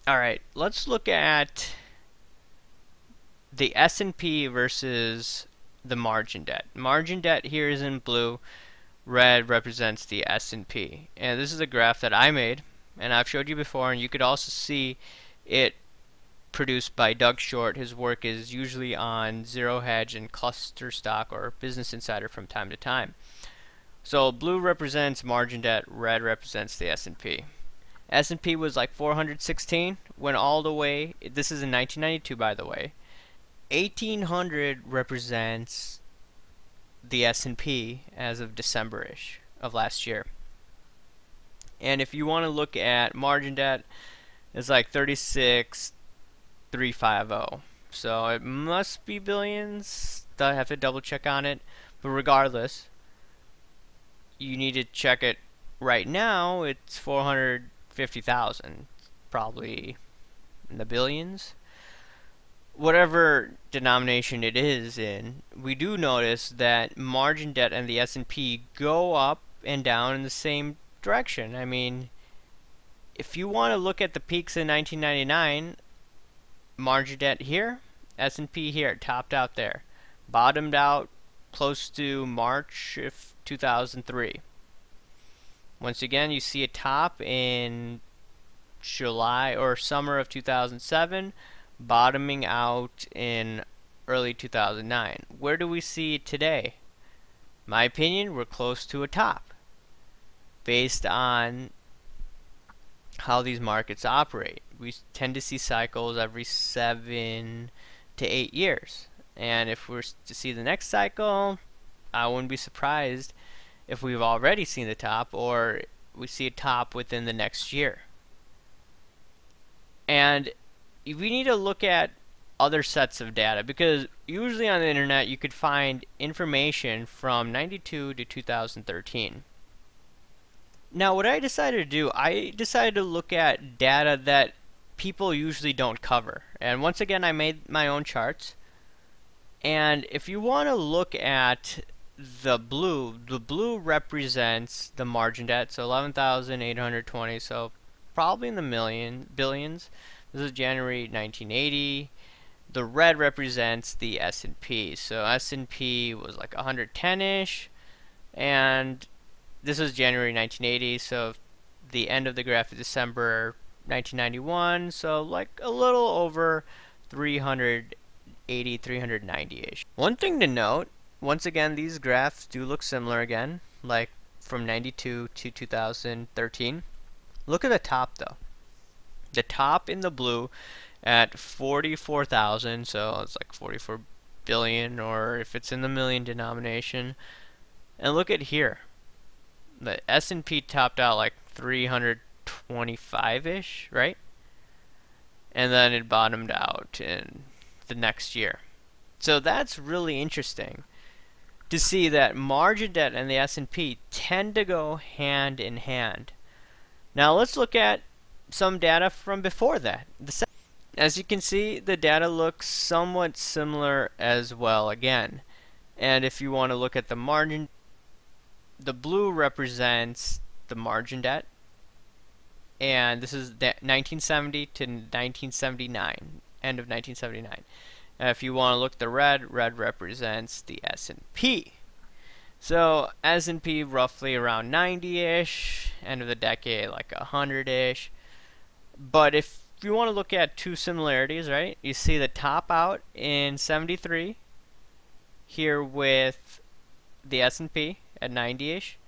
Alright, let's look at the S&P versus the margin debt. Margin debt here is in blue, red represents the S&P. And this is a graph that I made, and I've showed you before, and you could also see it produced by Doug Short. His work is usually on Zero Hedge and Cluster Stock or Business Insider from time to time. So blue represents margin debt, red represents the S&P. S&P was like 416, went all the way, this is in 1992 by the way. 1800 represents the S&P as of December-ish of last year. And if you want to look at margin debt, it's like 36,350. So it must be billions. I have to double check on it. But regardless, you need to check it right now. It's 450,000, probably in the billions. Whatever denomination it is in, we do notice that margin debt and the S&P go up and down in the same direction. I mean, if you want to look at the peaks in 1999, margin debt here, S&P here, topped out there, bottomed out close to March of 2003. Once again, you see a top in July or summer of 2007, bottoming out in early 2009. Where do we see it today? My opinion, we're close to a top based on how these markets operate. We tend to see cycles every 7 to 8 years. And if we're to see the next cycle, I wouldn't be surprised if we've already seen the top or we see a top within the next year. And we need to look at other sets of data because usually on the internet you could find information from 92 to 2013. Now what I decided to do, I decided to look at data that people usually don't cover. And once again I made my own charts. And if you want to look at the blue represents the margin debt, so 11,820, so probably in the billions. This is January 1980. The red represents the S&P. So S&P was like 110-ish, and this was January 1980. So the end of the graph is December 1991. So like a little over 380, 390-ish. One thing to note, once again, these graphs do look similar again, like from 92 to 2013. Look at the top though. The top in the blue at 44,000, so it's like 44 billion, or if it's in the million denomination. And look at here. The S&P topped out like 325-ish, right? And then it bottomed out in the next year. So that's really interesting to see that margin debt and the S&P tend to go hand in hand. Now let's look at some data from before that. As you can see, the data looks somewhat similar as well again. And if you want to look at the margin, the blue represents the margin debt. And this is 1970 to 1979, end of 1979. If you want to look at the red represents the S&P. So S&P roughly around 90-ish, end of the decade like 100-ish. But if you want to look at two similarities, right? You see the top out in 73 here with the S&P at 90-ish.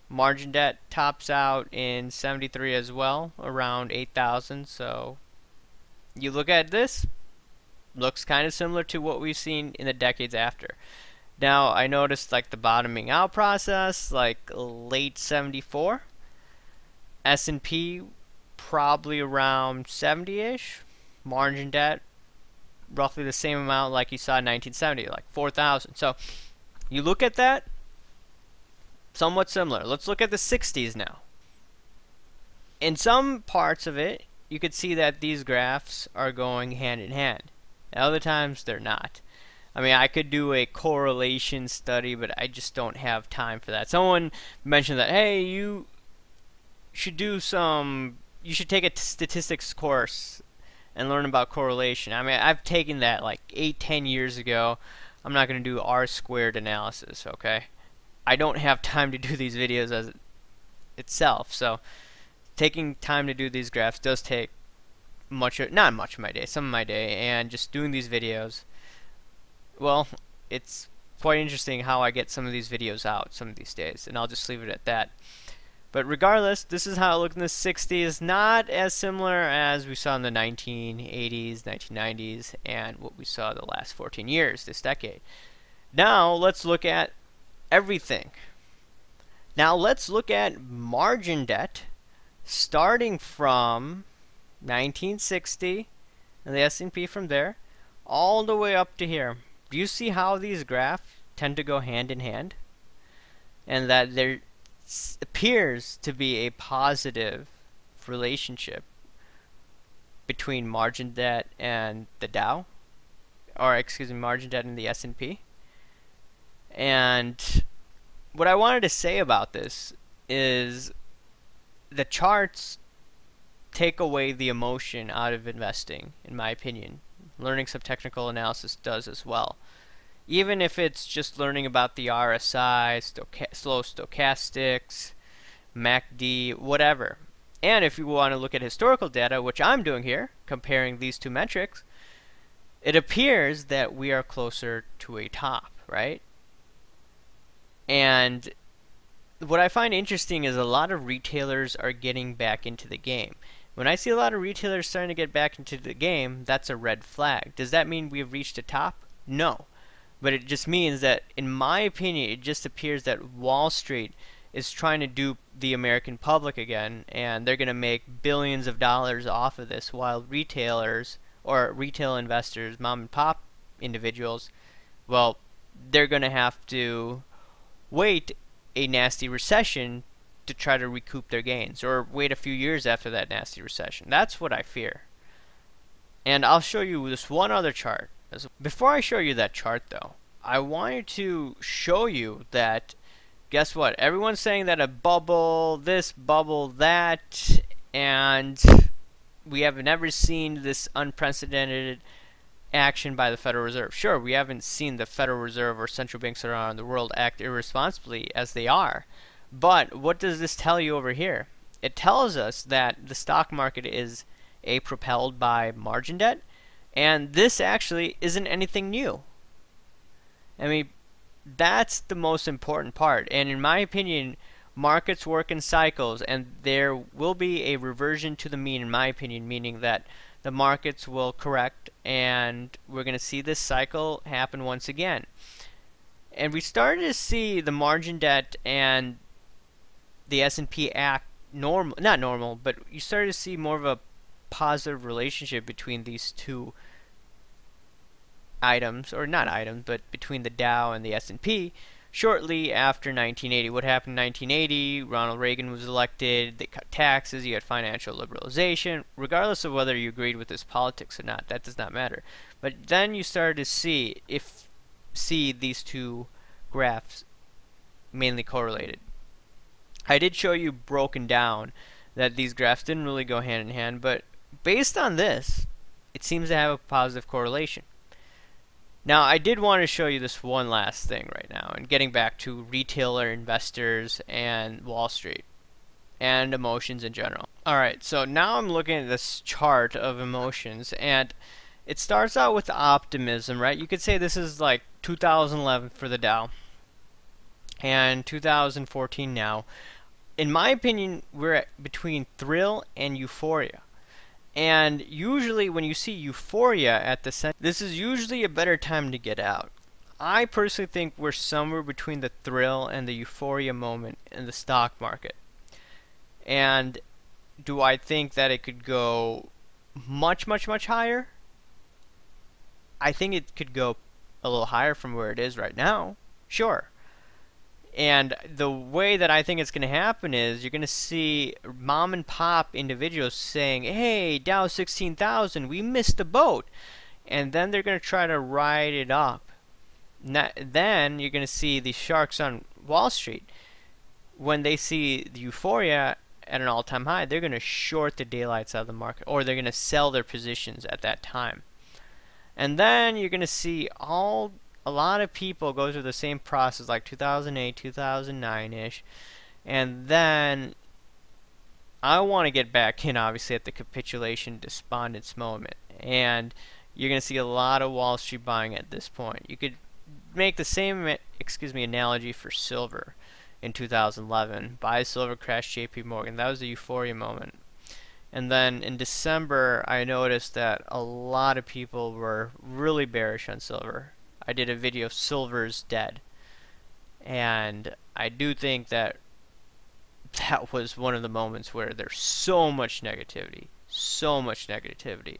Margin debt tops out in 73 as well, around 8,000. So you look at this, looks kind of similar to what we've seen in the decades after. Now I noticed like the bottoming out process, like late 74. S&P probably around 70-ish. Margin debt roughly the same amount like you saw in 1970, like 4,000. So you look at that, somewhat similar. Let's look at the 60s now. In some parts of it, you could see that these graphs are going hand in hand. At other times, they're not. I mean, I could do a correlation study, but I just don't have time for that. Someone mentioned that, hey, you should do some, you should take a statistics course and learn about correlation. I mean, I've taken that like 8-10 years ago. I'm not going to do R-squared analysis, okay? I don't have time to do these videos as itself, so taking time to do these graphs does take not much of my day, some of my day, and just doing these videos, well, it's quite interesting how I get some of these videos out some of these days, and I'll just leave it at that. But regardless, this is how it looked in the 60s, not as similar as we saw in the 1980s, 1990s, and what we saw the last 14 years, this decade. Now, let's look at everything. Now, let's look at margin debt starting from 1960, and the S&P from there, all the way up to here. Do you see how these graphs tend to go hand in hand? And that there appears to be a positive relationship between margin debt and the Dow, or excuse me, margin debt and the S&P. And what I wanted to say about this is the charts take away the emotion out of investing, in my opinion. Learning some technical analysis does as well. Even if it's just learning about the RSI, slow stochastics, MACD, whatever. And if you want to look at historical data, which I'm doing here, comparing these two metrics, it appears that we are closer to a top, right? And what I find interesting is a lot of retailers are getting back into the game. When I see a lot of retailers starting to get back into the game, that's a red flag. Does that mean we've reached a top? No. But it just means that, in my opinion, it just appears that Wall Street is trying to dupe the American public again, and they're going to make billions of dollars off of this, while retailers, or retail investors, mom and pop individuals, well, they're going to have to wait a nasty recession to try to recoup their gains, or wait a few years after that nasty recession. That's what I fear. And I'll show you this one other chart. Before I show you that chart, though, I wanted to show you that, guess what? Everyone's saying that a bubble, this bubble, that, and we have never seen this unprecedented action by the Federal Reserve. Sure, we haven't seen the Federal Reserve or central banks around the world act irresponsibly as they are. But what does this tell you over here? It tells us that the stock market is propelled by margin debt, and this actually isn't anything new. I mean, that's the most important part. And in my opinion, markets work in cycles, and there will be a reversion to the mean, in my opinion, meaning that the markets will correct, and we're going to see this cycle happen once again. And we started to see the margin debt and the S&P act not normal, but you started to see more of a positive relationship between these two items, or not items, but between the Dow and the S&P shortly after 1980. What happened in 1980? Ronald Reagan was elected, they cut taxes, you had financial liberalization. Regardless of whether you agreed with his politics or not, that does not matter. But then you started to see these two graphs mainly correlated. I did show you broken down that these graphs didn't really go hand in hand, but based on this, it seems to have a positive correlation. Now, I did want to show you this one last thing right now, and getting back to retailer investors and Wall Street, and emotions in general. Alright, so now I'm looking at this chart of emotions, and it starts out with optimism, right? You could say this is like 2011 for the Dow, and 2014 now. In my opinion, we're at between thrill and euphoria. And usually when you see euphoria at the center, this is usually a better time to get out. I personally think we're somewhere between the thrill and the euphoria moment in the stock market. And do I think that it could go much higher? I think it could go a little higher from where it is right now. Sure. And the way that I think it's going to happen is you're going to see mom and pop individuals saying, hey, Dow 16,000, we missed the boat. And then they're going to try to ride it up. Then you're going to see the sharks on Wall Street, when they see the euphoria at an all-time high, they're going to short the daylights out of the market, or they're going to sell their positions at that time. And then you're going to see a lot of people go through the same process like 2008, 2009-ish. And then I want to get back in, obviously, at the capitulation despondence moment. And you're going to see a lot of Wall Street buying at this point. You could make the same, analogy for silver in 2011. Buy silver, crash JP Morgan. That was the euphoria moment. And then in December, I noticed that a lot of people were really bearish on silver. I did a video, Silver's Dead. And I do think that was one of the moments where there's so much negativity.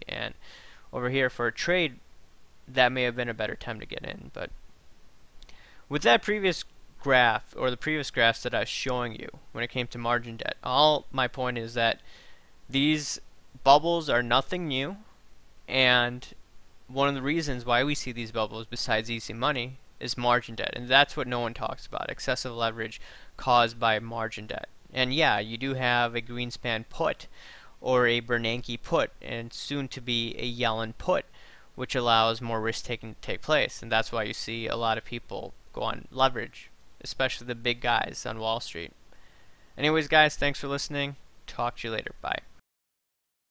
And over here for a trade, that may have been a better time to get in. But with that previous graph, or the previous graphs that I was showing you when it came to margin debt, all my point is that these bubbles are nothing new, and one of the reasons why we see these bubbles, besides easy money, is margin debt. And that's what no one talks about, excessive leverage caused by margin debt. And yeah, you do have a Greenspan put, or a Bernanke put, and soon to be a Yellen put, which allows more risk taking to take place. And that's why you see a lot of people go on leverage, especially the big guys on Wall Street. Anyways, guys, thanks for listening. Talk to you later. Bye.